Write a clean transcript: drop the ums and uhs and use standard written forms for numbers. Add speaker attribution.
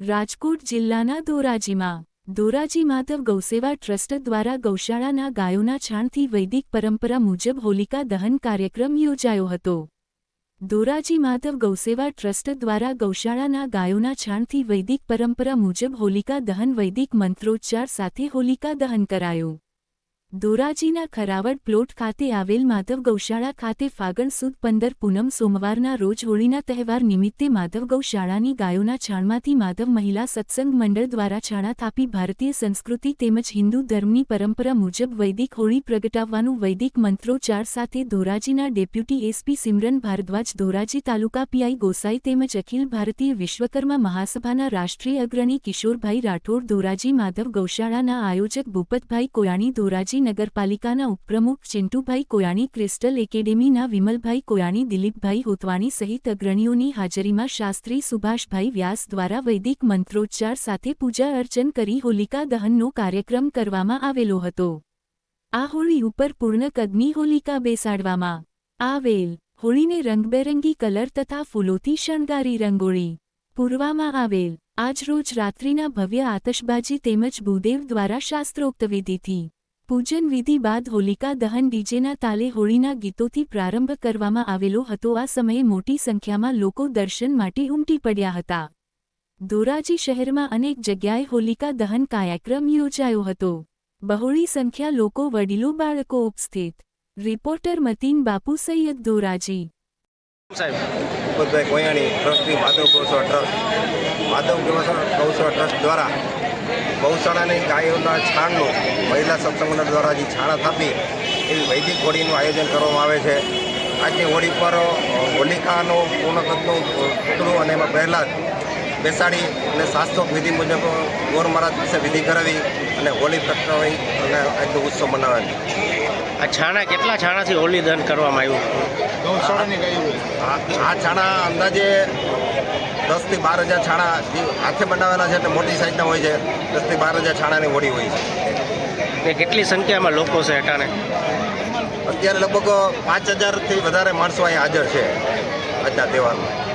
Speaker 1: રાજકોટ જિલ્લાના ધોરાજી માધવ ગૌસેવા ટ્રસ્ટ દ્વારા ગૌશાળાના ગાયોના છાણથી વૈદિક પરંપરા મુજબ હોલિકા દહન કાર્યક્રમ યોજાયો હતો। ધોરાજી માધવ ગૌસેવા ટ્રસ્ટ દ્વારા ગૌશાળાના ગાયોના છાણથી વૈદિક પરંપરા મુજબ હોલિકા દહન વૈદિક મંત્રોચ્ચાર સાથે હોલિકા દહન કરાયું। ધોરાજીના ખરાવડ પ્લોટ ખાતે આવેલ માધવ ગૌશાળા ખાતે ફાગણ સુદ 15 પૂનમ સોમવારના રોજ હોળીના તહેવાર નિમિત્તે માધવ ગૌશાળાની ગાયોના છાણમાંથી માધવ મહિલા સત્સંગ મંડળ દ્વારા છાણા થાપી ભારતીય સંસ્કૃતિ તેમજ હિન્દુ ધર્મની પરંપરા મુજબ વૈદિક હોળી પ્રગટાવવાનું વૈદિક મંત્રોચ્ચાર સાથે ધોરાજીના ડેપ્યુટી એસપી સિમરન ભારદ્વાજ, ધોરાજી તાલુકા પીઆઈ ગોસાઈ તેમજ અખિલ ભારતીય વિશ્વકર્મા મહાસભાના રાષ્ટ્રીય અગ્રણી કિશોરભાઈ રાઠોડ, ધોરાજી માધવ ગૌશાળાના આયોજક ભૂપતભાઈ કોયાણી, ધોરાજી નગરપાલિકાના ઉપપ્રમુખ ચિંટુભાઈ કોયાણી, ક્રિસ્ટલ એકેડેમીના વિમલભાઈ કોયાણી, દિલીપભાઈ હોતવાણી સહિત અગ્રણીઓની હાજરીમાં શાસ્ત્રી સુભાષભાઈ વ્યાસ દ્વારા વૈદિક મંત્રોચ્ચાર સાથે પૂજા અર્ચન કરી હોલિકા દહનનો કાર્યક્રમ કરવામાં આવેલો હતો। આ હોળી ઉપર પૂર્ણ કદની હોલિકા બેસાડવામાં આવેલ। હોળીને રંગબેરંગી કલર તથા ફૂલોથી શણગારી રંગોળી પૂરવામાં આવેલ। આજરોજ રાત્રિના ભવ્ય આતશબાજી તેમજ ભૂદેવ દ્વારા શાસ્ત્રોક્ત વિધિથી પૂજન વિધિ બાદ હોલિકા દહન ડીજેના તાલે હોળીના ગીતોથી પ્રારંભ કરવામાં આવેલો હતો। આ સમયે મોટી સંખ્યામાં લોકો દર્શન માટે ઉમટી પડ્યા હતા। ધોરાજી શહેરમાં અનેક જગ્યાએ હોલિકા દહન કાર્યક્રમ યોજાયો હતો। બહોળી સંખ્યા લોકો, વડીલો, બાળકો ઉપસ્થિત। રિપોર્ટર મતીન બાપુ Syed, Dhoraji.
Speaker 2: Bhupatbhai Koyani, trustee Madhav ગૌસેવા trust. Madhav ગૌસેવા trust દ્વારા ગૌશાળાની ગાયોના છાણનું મહિલા સત્સંગ મંડળ દ્વારા જે છાણા થાપી એવી વૈદિક હોળીનું આયોજન કરવામાં આવે છે। આજની હોળી પર હોલિકાનું પૂર્ણકદનું પૂતળું અને એમાં પ્રહલાદ બેસાડી અને શાસ્ત્રોક્ત વિધિ મુજબ ગોર મહારાજ વિશે વિધિ કરાવી અને હોળી પ્રગટાવી અને આજનો ઉત્સવ મનાવે।
Speaker 3: આ છાણા કેટલા છાણાથી હોળી દહન કરવામાં આવ્યું?
Speaker 2: ગૌશાળાની ગાયો આ છાણા અંદાજે 10 થી 12 હજાર છાણા જે હાથે બનાવેલા છે એટલે મોટી સાઈઝના હોય છે। 10 થી 12 હજાર છાણાની હોળી હોય છે।
Speaker 3: ને કેટલી સંખ્યામાં લોકો છે અટાણે?
Speaker 2: અત્યારે લગભગ 5000થી વધારે માણસો અહીંયા હાજર છે આજના તહેવારમાં।